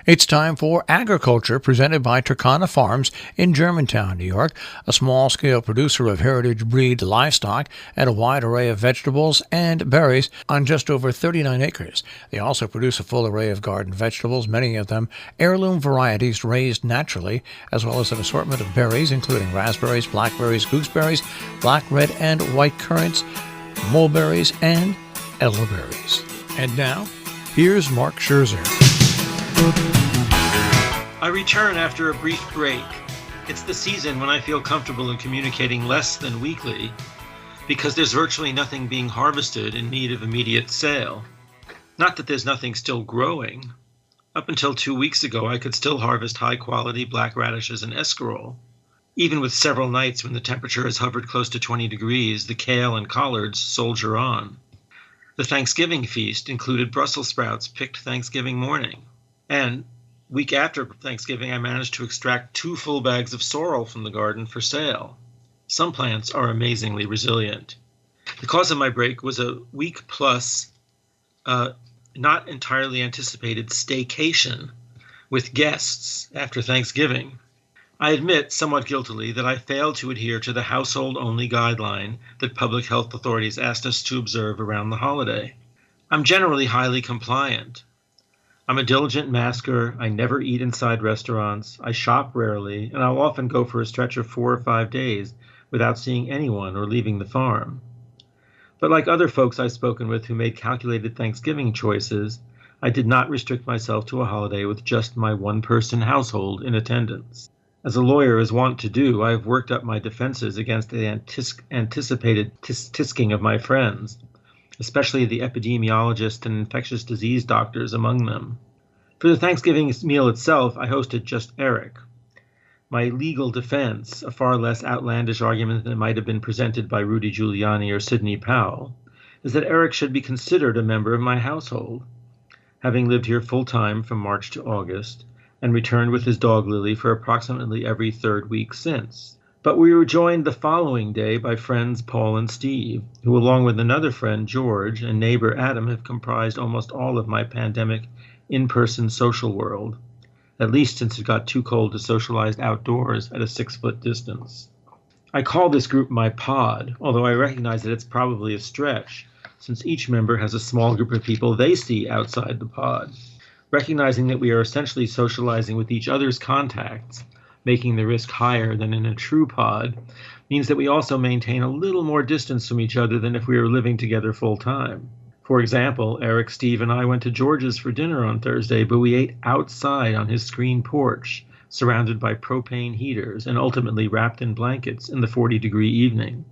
It's time for Agriculture, presented by Turkana Farms in Germantown, New York, a small-scale producer of heritage breed livestock and a wide array of vegetables and berries on just over 39 acres. They also produce a full array of garden vegetables, many of them heirloom varieties raised naturally, as well as an assortment of berries, including raspberries, blackberries, gooseberries, black, red, and white currants, mulberries, and elderberries. And now, here's Mark Scherzer. I return after a brief break. It's the season when I feel comfortable in communicating less than weekly because there's virtually nothing being harvested in need of immediate sale. Not that there's nothing still growing. Up until 2 weeks ago, I could still harvest high-quality black radishes and escarole. Even with several nights when the temperature has hovered close to 20 degrees, the kale and collards soldier on. The Thanksgiving feast included Brussels sprouts picked Thanksgiving morning. And week after Thanksgiving, I managed to extract 2 full bags of sorrel from the garden for sale. Some plants are amazingly resilient. The cause of my break was a week plus not entirely anticipated staycation with guests after Thanksgiving. I admit, somewhat guiltily, that I failed to adhere to the household-only guideline that public health authorities asked us to observe around the holiday. I'm generally highly compliant. I'm a diligent masker. I never eat inside restaurants. I shop rarely, and I'll often go for a stretch of 4 or 5 days without seeing anyone or leaving the farm. But like other folks I've spoken with who made calculated Thanksgiving choices, I did not restrict myself to a holiday with just my one-person household in attendance. As a lawyer is wont to do, I have worked up my defenses against the anticipated tisking of my friends, especially the epidemiologists and infectious disease doctors among them. For the Thanksgiving meal itself, I hosted just Eric. My legal defense, a far less outlandish argument than might have been presented by Rudy Giuliani or Sidney Powell, is that Eric should be considered a member of my household. Having lived here full-time from March to August, and returned with his dog Lily for approximately every 3rd week since. But we were joined the following day by friends Paul and Steve, who along with another friend, George, and neighbor Adam have comprised almost all of my pandemic in-person social world, at least since it got too cold to socialize outdoors at a 6-foot distance. I call this group my pod, although I recognize that it's probably a stretch, since each member has a small group of people they see outside the pod. Recognizing that we are essentially socializing with each other's contacts, making the risk higher than in a true pod, means that we also maintain a little more distance from each other than if we were living together full-time. For example, Eric, Steve, and I went to George's for dinner on Thursday, but we ate outside on his screen porch, surrounded by propane heaters and ultimately wrapped in blankets in the 40-degree evening.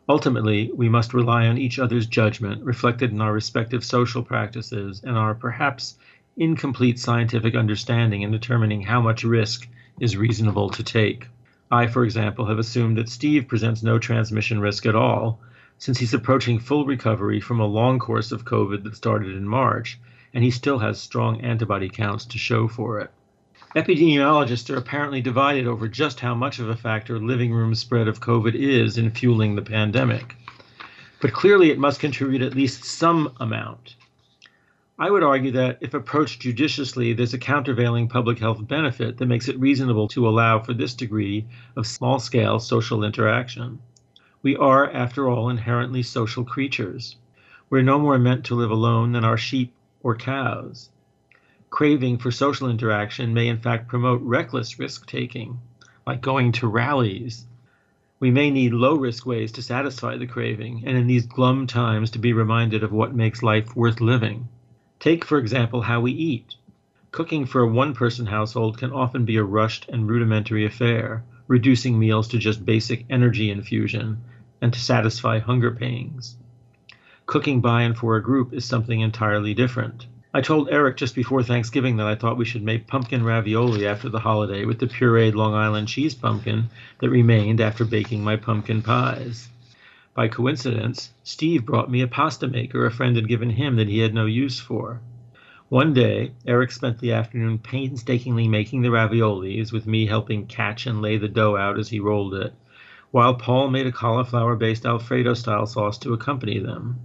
Ultimately, we must rely on each other's judgment, reflected in our respective social practices and our perhaps incomplete scientific understanding in determining how much risk is reasonable to take. I, for example, have assumed that Steve presents no transmission risk at all, since he's approaching full recovery from a long course of COVID that started in March, and he still has strong antibody counts to show for it. Epidemiologists are apparently divided over just how much of a factor living room spread of COVID is in fueling the pandemic. But clearly it must contribute at least some amount. I would argue that if approached judiciously, there's a countervailing public health benefit that makes it reasonable to allow for this degree of small-scale social interaction. We are, after all, inherently social creatures. We're no more meant to live alone than our sheep or cows. Craving for social interaction may in fact promote reckless risk-taking, like going to rallies. We may need low-risk ways to satisfy the craving, and in these glum times to be reminded of what makes life worth living. Take, for example, how we eat. Cooking for a one-person household can often be a rushed and rudimentary affair, reducing meals to just basic energy infusion and to satisfy hunger pangs. Cooking by and for a group is something entirely different. I told Eric just before Thanksgiving that I thought we should make pumpkin ravioli after the holiday with the pureed Long Island cheese pumpkin that remained after baking my pumpkin pies. By coincidence, Steve brought me a pasta maker a friend had given him that he had no use for. One day, Eric spent the afternoon painstakingly making the raviolis, with me helping catch and lay the dough out as he rolled it, while Paul made a cauliflower-based Alfredo-style sauce to accompany them.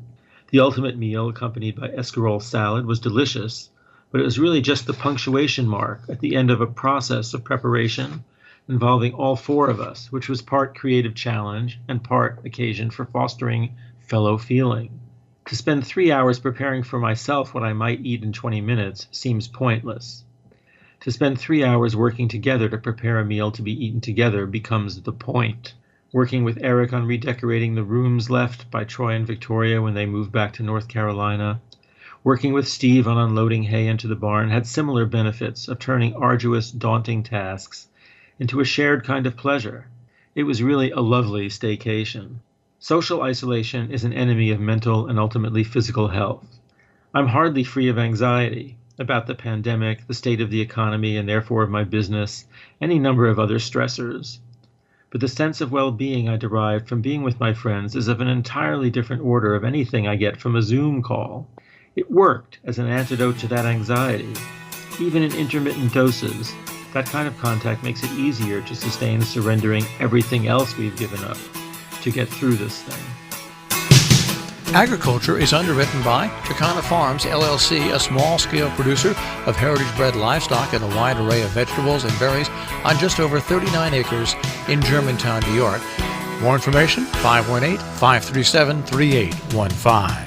The ultimate meal, accompanied by escarole salad, was delicious, but it was really just the punctuation mark at the end of a process of preparation involving all four of us, which was part creative challenge and part occasion for fostering fellow feeling. To spend 3 hours preparing for myself what I might eat in 20 minutes seems pointless. To spend 3 hours working together to prepare a meal to be eaten together becomes the point. Working with Eric on redecorating the rooms left by Troy and Victoria when they moved back to North Carolina, working with Steve on unloading hay into the barn had similar benefits of turning arduous, daunting tasks into a shared kind of pleasure. It was really a lovely staycation. Social isolation is an enemy of mental and ultimately physical health. I'm hardly free of anxiety about the pandemic, the state of the economy, and therefore of my business, any number of other stressors. But the sense of well-being I derive from being with my friends is of an entirely different order of anything I get from a Zoom call. It worked as an antidote to that anxiety. Even in intermittent doses, that kind of contact makes it easier to sustain surrendering everything else we've given up to get through this thing. Agriculture is underwritten by Turkana Farms, LLC, a small-scale producer of heritage-bred livestock and a wide array of vegetables and berries on just over 39 acres in Germantown, New York. More information, 518-537-3815.